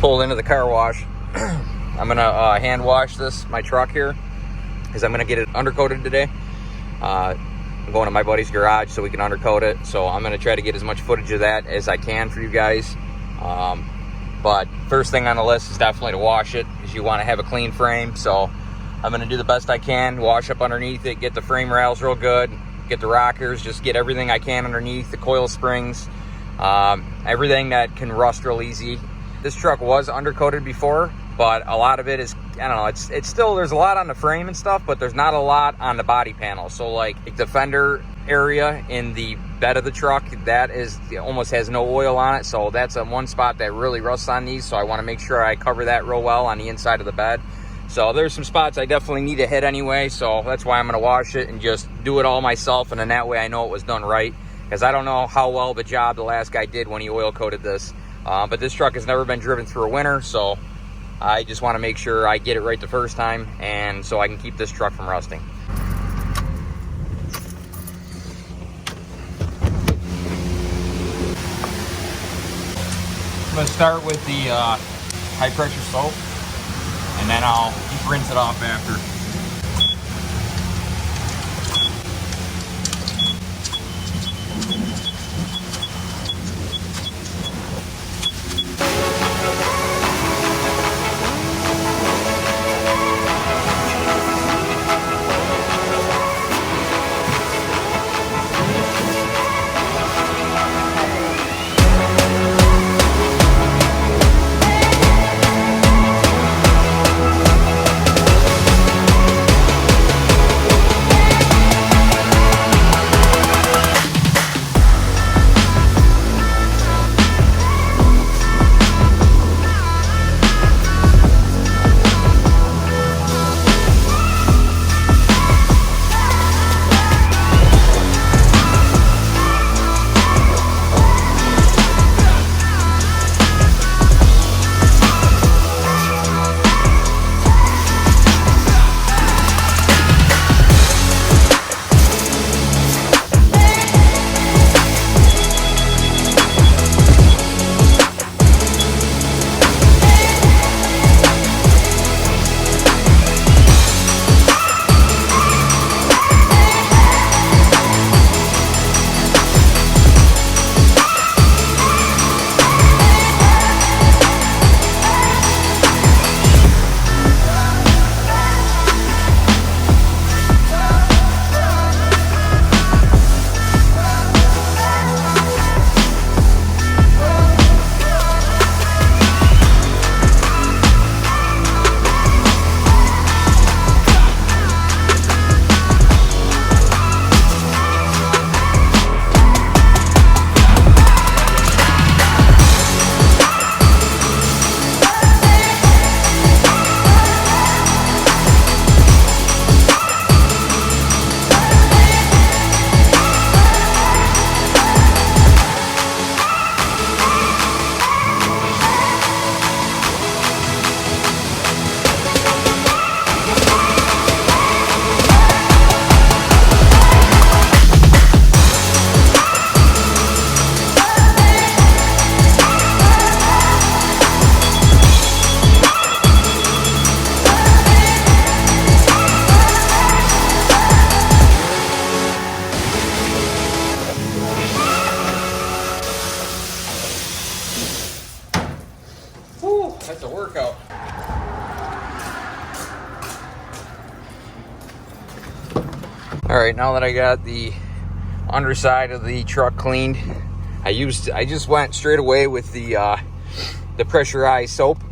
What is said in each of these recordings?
pulled into the car wash. I'm gonna hand wash my truck here, because I'm gonna get it undercoated today. I'm going to my buddy's garage so we can undercoat it. So I'm gonna try to get as much footage of that as I can for you guys. But first thing on the list is definitely to wash it, because you want to have a clean frame. So I'm gonna do the best I can, wash up underneath it, get the frame rails real good, get the rockers, just get everything I can underneath, the coil springs, everything that can rust real easy. This truck was undercoated before, but a lot of it is, I don't know, it's still, there's a lot on the frame and stuff, but there's not a lot on the body panel. So like the fender area in the bed of the truck, that is, it almost has no oil on it. So that's one spot that really rusts on these. So I want to make sure I cover that real well on the inside of the bed. So there's some spots I definitely need to hit anyway. So that's why I'm going to wash it and just do it all myself. And then that way I know it was done right, because I don't know how well the job the last guy did when he oil coated this. But this truck has never been driven through a winter, so I just want to make sure I get it right the first time, and so I can keep this truck from rusting. I'm going to start with the high pressure soap, and then I'll just rinse it off after. That's a workout. All right, now that I got the underside of the truck cleaned, I just went straight away with the pressurized soap,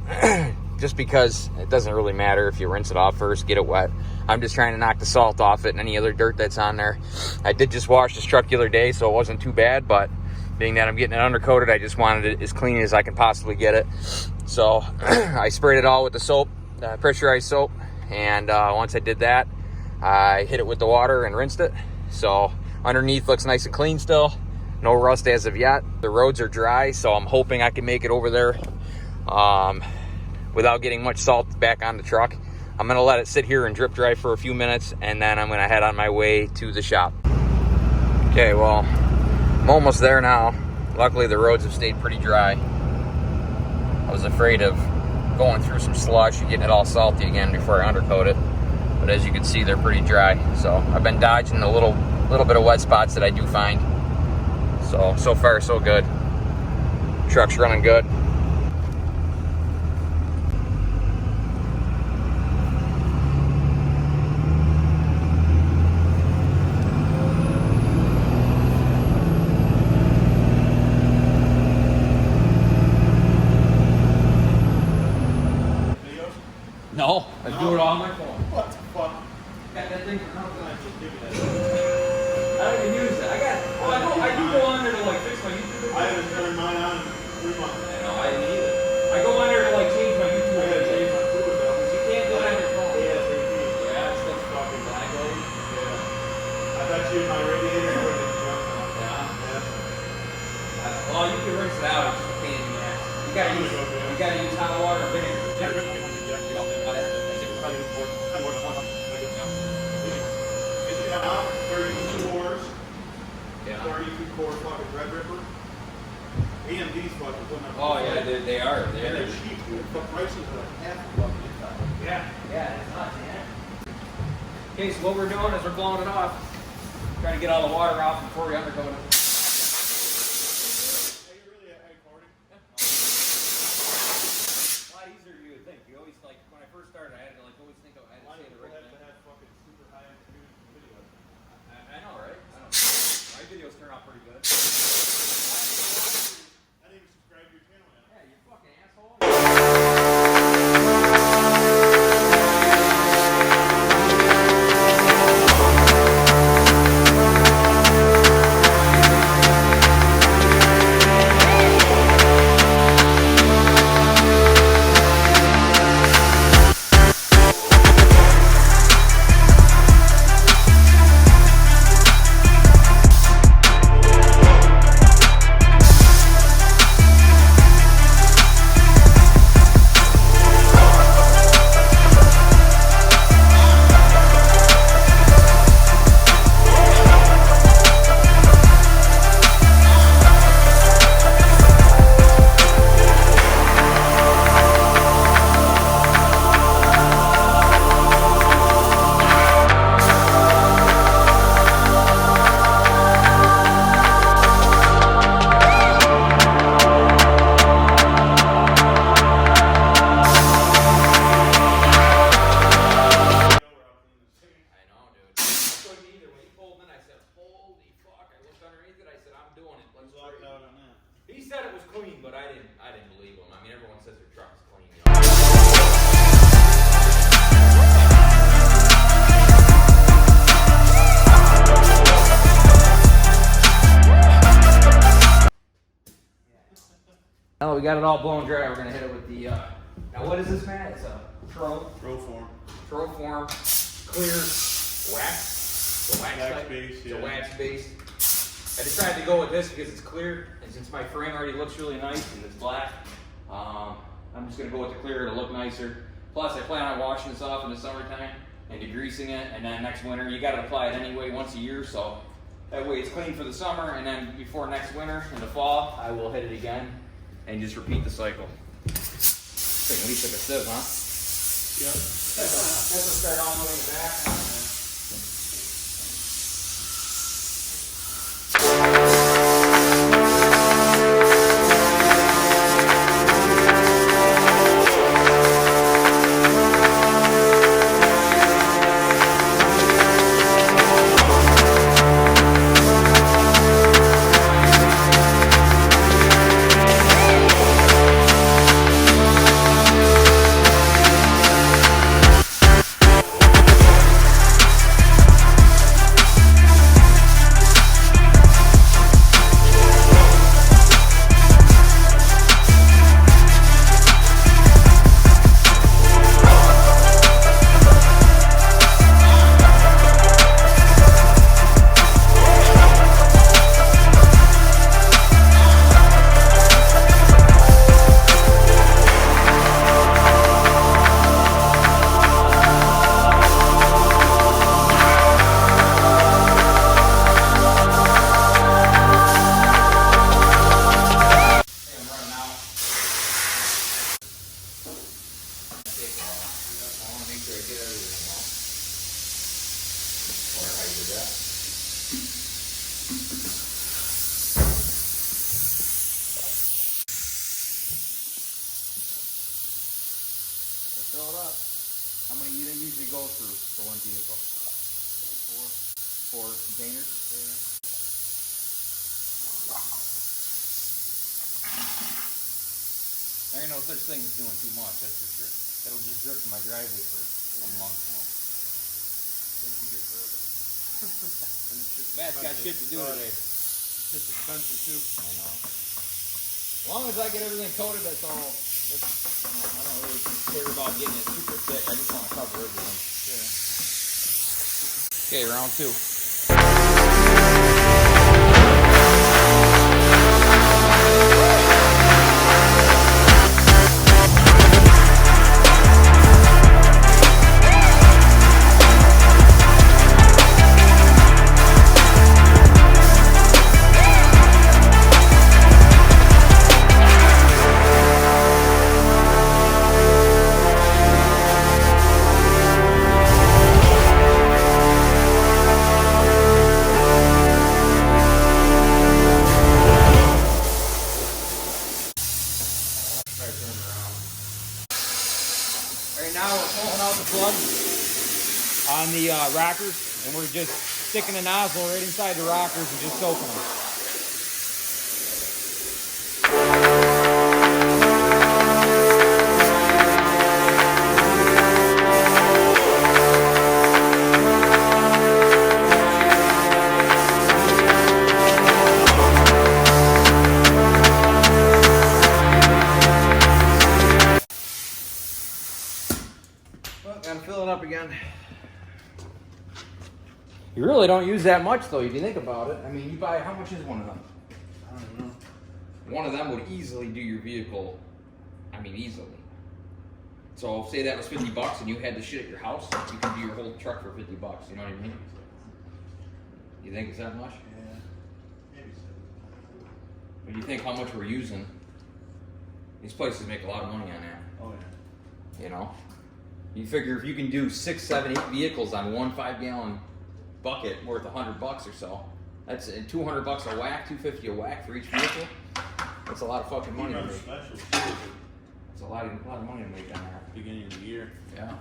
just because it doesn't really matter if you rinse it off first, get it wet. I'm just trying to knock the salt off it and any other dirt that's on there. I did just wash this truck the other day, so it wasn't too bad, but being that I'm getting it undercoated, I just wanted it as clean as I can possibly get it. So I sprayed it all with the soap, pressurized soap, and once I did that, I hit it with the water and rinsed it. So underneath looks nice and clean still. No rust as of yet. The roads are dry, so I'm hoping I can make it over there without getting much salt back on the truck. I'm gonna let it sit here and drip dry for a few minutes, and then I'm gonna head on my way to the shop. Okay, well, I'm almost there now. Luckily the roads have stayed pretty dry. I was afraid of going through some slush and getting it all salty again before I undercoat it. But as you can see, they're pretty dry. So I've been dodging the little bit of wet spots that I do find. So far so good. Truck's running good. No, I do it all on my phone. What the fuck? Got that thing for nothing. I just give you that. I don't even use it. I do go on there to like fix my YouTube. I haven't turned mine on in 3 months. I know, I didn't either. I go on there to like change my YouTube. I gotta change my fluid though. You can't do it on your phone. ASAP. Yeah, it's still fucking black light. Yeah. I bet you my radiator would have jumped on. Yeah. Well, you can rinse it out. It's just a pain in the ass. You gotta use hot water and vinegar. Is it out? 32 cores. Yeah. 32 core fucking Red Ripper. AMD's fucking putting up. Oh yeah, they are. They're cheap, dude. The prices are like half of what they thought. Yeah, it's nuts, man. Okay, so what we're doing is we're blowing it off. Trying to get all the water off before we undercoat it. Hey, you really recording? A lot easier than you would think. You always like when I first started, I had to like always think I had to say the right thing. Have fucking super high end videos. I know, right? I know. My videos turn out pretty good. I didn't even subscribe to your channel yet. Yeah, you fucking asshole. He said it was clean, but I didn't believe him. I mean, everyone says their truck is clean. Now we got it all blown dry. We're gonna hit it with the. Now what is this, man? It's a Troform clear wax. The wax base. It's a wax base. I decided to go with this because it's clear, and since my frame already looks really nice and it's black, I'm just gonna go with the clear. It'll look nicer. Plus, I plan on washing this off in the summertime and degreasing it, and then next winter you gotta apply it anyway once a year, so that way it's clean for the summer, and then before next winter in the fall, I will hit it again and just repeat the cycle. Take at least like a sieve, huh? Yep. This will start all the way in the back. that. Let's fill it up. How many do they usually go through for one vehicle? 4 containers? Yeah. There ain't no such thing as doing too much, that's for sure. It'll just drip in my driveway for a month. Can't be here forever. And it's just Matt's got shit to do today. It's just expensive too. I know. As long as I get everything coated, that's all. I don't really care about getting it super thick. I just want to cover everything. Yeah. Okay, round 2. Right now we're pulling out the plug on the rockers, and we're just sticking the nozzle right inside the rockers and just soaking them. Well, gotta fill it up again. You really don't use that much though, if you think about it. I mean, you buy, how much is one of them? I don't know. One of them would easily do your vehicle, I mean easily. So say that was $50 and you had the shit at your house, you could do your whole truck for $50, you know what I mean? You think it's that much? Yeah. Maybe so. When you think how much we're using, these places make a lot of money on that, Oh yeah. you know? You figure if you can do 6, 7, 8 vehicles on one 5-gallon bucket worth $100 or so, that's $200 a whack, $250 a whack for each vehicle. That's a lot of fucking money to Run make. specials too, It's a lot of money to make on that. beginning of the year. Yeah.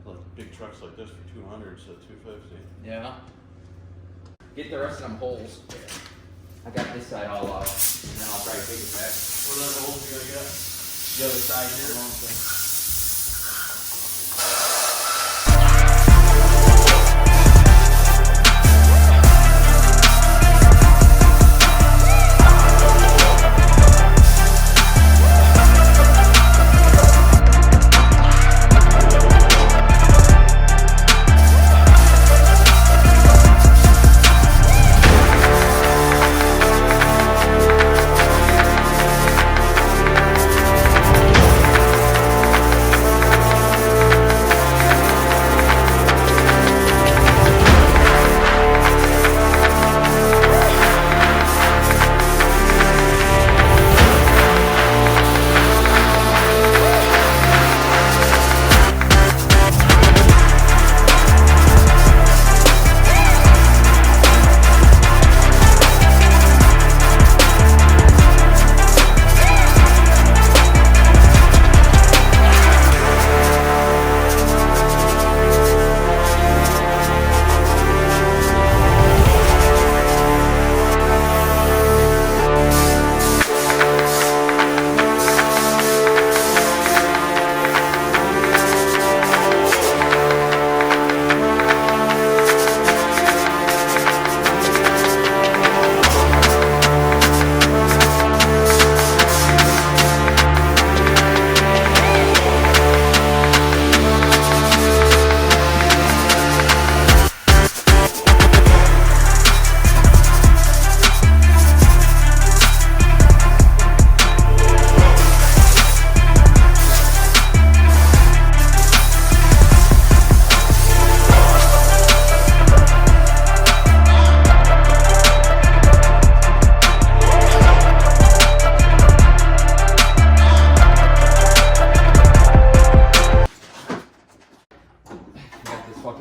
Like big trucks like this for 200, so 250. Yeah. Get the rest of them holes. I got this side all out, and then I'll try to take it back. What other holes you gotta get? The other side here.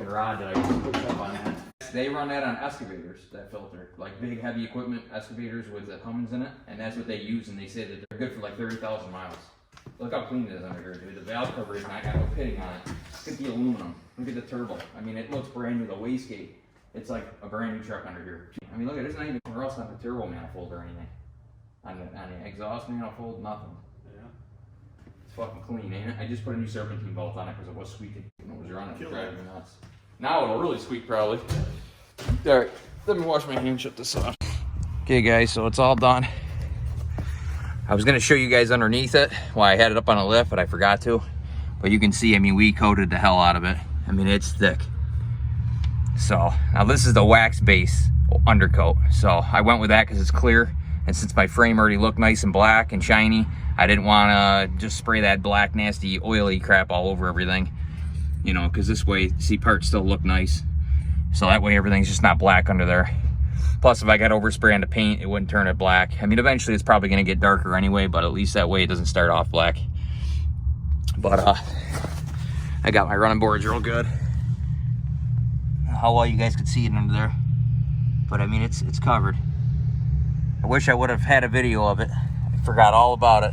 Rod that I just put up on that. they run that on excavators, that filter, like big heavy equipment excavators with the Cummins in it, and that's what they use, and they say that they're good for like 30,000 miles. Look how clean it is under here, dude. The valve cover is not got no pitting on it. Look at the aluminum. Look at the turbo. I mean, it looks brand new. The wastegate, it's like a brand new truck under here. I mean, look at it. There's not even anywhere else on the turbo manifold or anything. On the exhaust manifold, nothing. Yeah. It's fucking clean, ain't it? I just put a new serpentine bolt on it because it was squeaking. It was running. It was driving me nuts. Now it'll really squeak probably. All right, let me wash my hands, shut this off. Okay, guys, so it's all done. I was gonna show you guys underneath it while I had it up on a lift, but I forgot to. But you can see, I mean, we coated the hell out of it. I mean, it's thick. So now this is the wax base undercoat. So I went with that because it's clear. And since my frame already looked nice and black and shiny, I didn't want to just spray that black, nasty, oily crap all over everything. You know, because this way, see, parts still look nice. So that way everything's just not black under there. Plus, if I got overspray on the paint, it wouldn't turn it black. I mean, eventually it's probably going to get darker anyway, but at least that way it doesn't start off black. But I got my running boards real good. How well you guys could see it under there. But I mean, it's covered. I wish I would have had a video of it. I forgot all about it.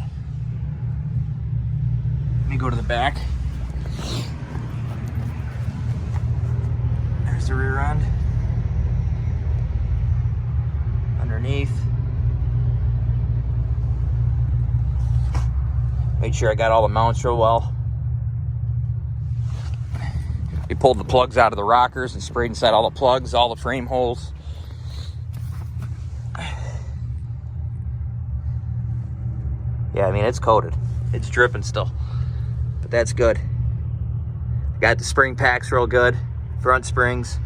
Let me go to the back. There's the rear end. Underneath. Made sure I got all the mounts real well. We pulled the plugs out of the rockers and sprayed inside all the plugs, all the frame holes. Yeah, I mean, it's coated. It's dripping still, but that's good. Got the spring packs real good, front springs.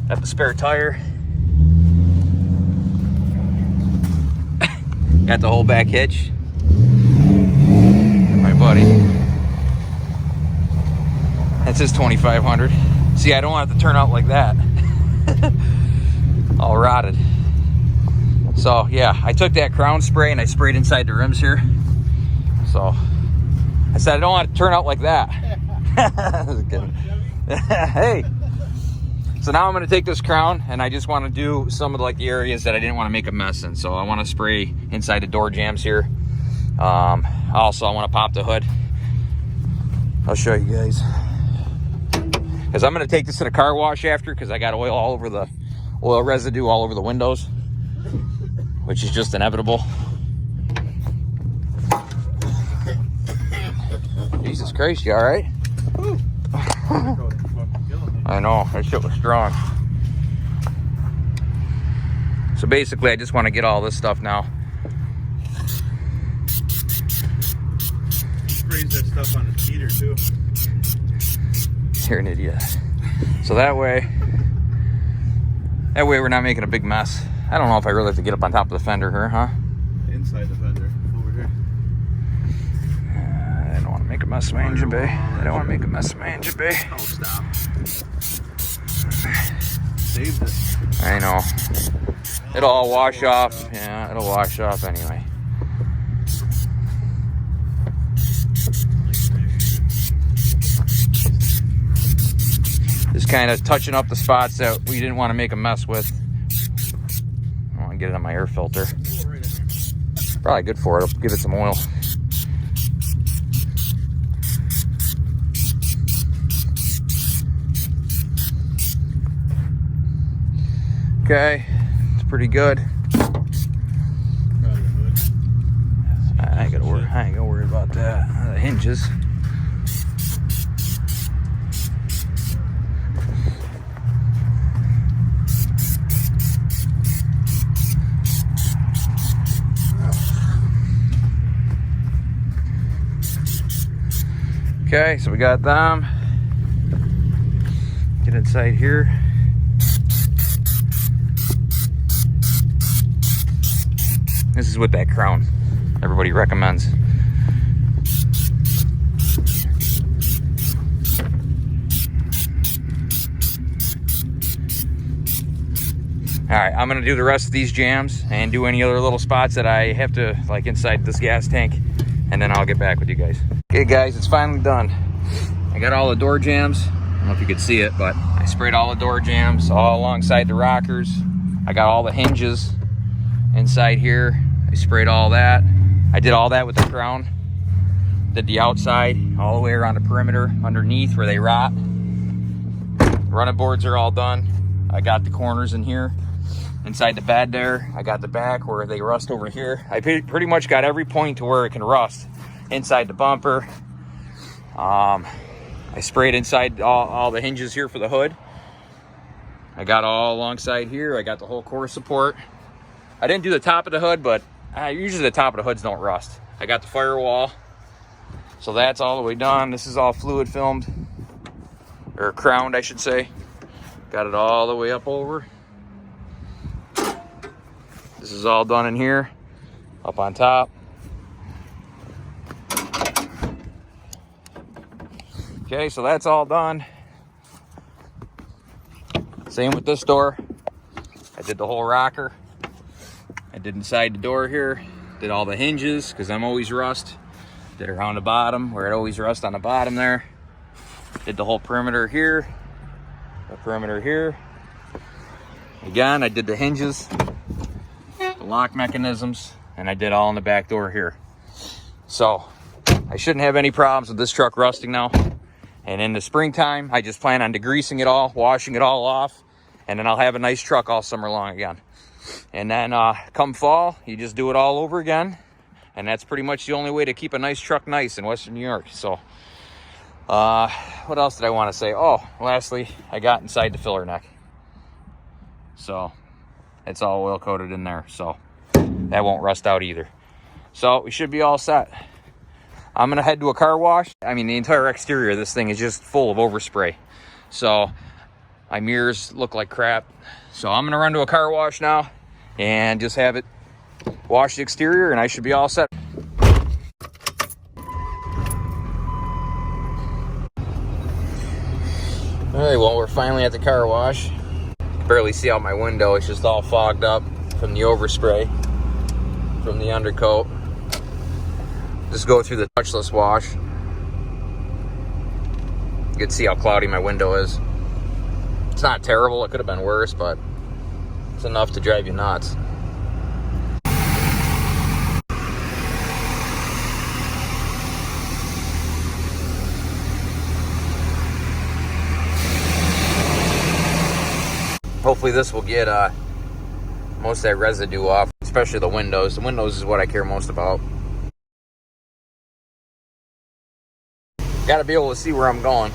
Got the spare tire. Got the whole back hitch. My buddy. That's his 2500. See, I don't want it to turn out like that. All rotted. So yeah, I took that crown spray and I sprayed inside the rims here. So I said I don't want it to turn out like that. Hey. So now I'm going to take this crown and I just want to do some of the areas that I didn't want to make a mess in. So I want to spray inside the door jambs here. Also, I want to pop the hood. I'll show you guys. Because I'm going to take this to the car wash after because I got oil residue all over the windows, which is just inevitable. Jesus Christ, you all right? I know, that shit was strong. So basically, I just want to get all this stuff now. Sprays that stuff on the heater too. You're an idiot. So that way we're not making a big mess. I don't know if I really have to get up on top of the fender here, huh? Inside the fender, over here. I don't want to make a mess of my engine bay. I don't want to make a mess of my engine bay. Oh, stop. Saved it. I know. It'll all wash off. Yeah, it'll wash off anyway. Just kind of touching up the spots that we didn't want to make a mess with. I want to get it on my air filter. Probably good for it. I'll give it some oil. Okay, it's pretty good. I ain't gonna worry about that. The hinges. Okay, so we got them. Get inside here. This is with that crown everybody recommends. All right, I'm gonna do the rest of these jams and do any other little spots that I have to, like inside this gas tank. and then I'll get back with you guys. Okay guys, it's finally done. I got all the door jambs. I don't know if you could see it, but I sprayed all the door jambs all alongside the rockers. I got all the hinges inside here. I sprayed all that. I did all that with the crown. Did the outside all the way around the perimeter underneath where they rot. Running boards are all done. I got the corners in here. Inside the bed there, I got the back where they rust over here. I pretty much got every point to where it can rust. Inside the bumper. I sprayed inside all the hinges here for the hood. I got all alongside here. I got the whole core support. I didn't do the top of the hood, but usually the top of the hoods don't rust. I got the firewall. So that's all the way done. This is all fluid filmed, or crowned, I should say. Got it all the way up over. This is all done in here, up on top. Okay, so that's all done. Same with this door. I did the whole rocker. I did inside the door here. Did all the hinges, because I'm always rust. Did around the bottom, where it always rust on the bottom there. Did the whole perimeter here. The perimeter here. Again, I did the hinges, the lock mechanisms, and I did all in the back door here. So I shouldn't have any problems with this truck rusting now. And in the springtime, I just plan on degreasing it all, washing it all off, and then I'll have a nice truck all summer long again. And then come fall, you just do it all over again. And that's pretty much the only way to keep a nice truck nice in Western New York. So what else did I want to say? Oh, lastly, I got inside the filler neck. So it's all oil coated in there. So that won't rust out either. So we should be all set. I'm going to head to a car wash. I mean, the entire exterior of this thing is just full of overspray. So my mirrors look like crap. So I'm going to run to a car wash now and just have it wash the exterior, and I should be all set. All right, well, we're finally at the car wash. Barely see out my window. It's just all fogged up from the overspray from the undercoat. Just go through the touchless wash. You can see how cloudy my window is. It's not terrible. It could have been worse, but it's enough to drive you nuts. Hopefully this will get most of that residue off, especially the windows. The windows is what I care most about. Got to be able to see where I'm going.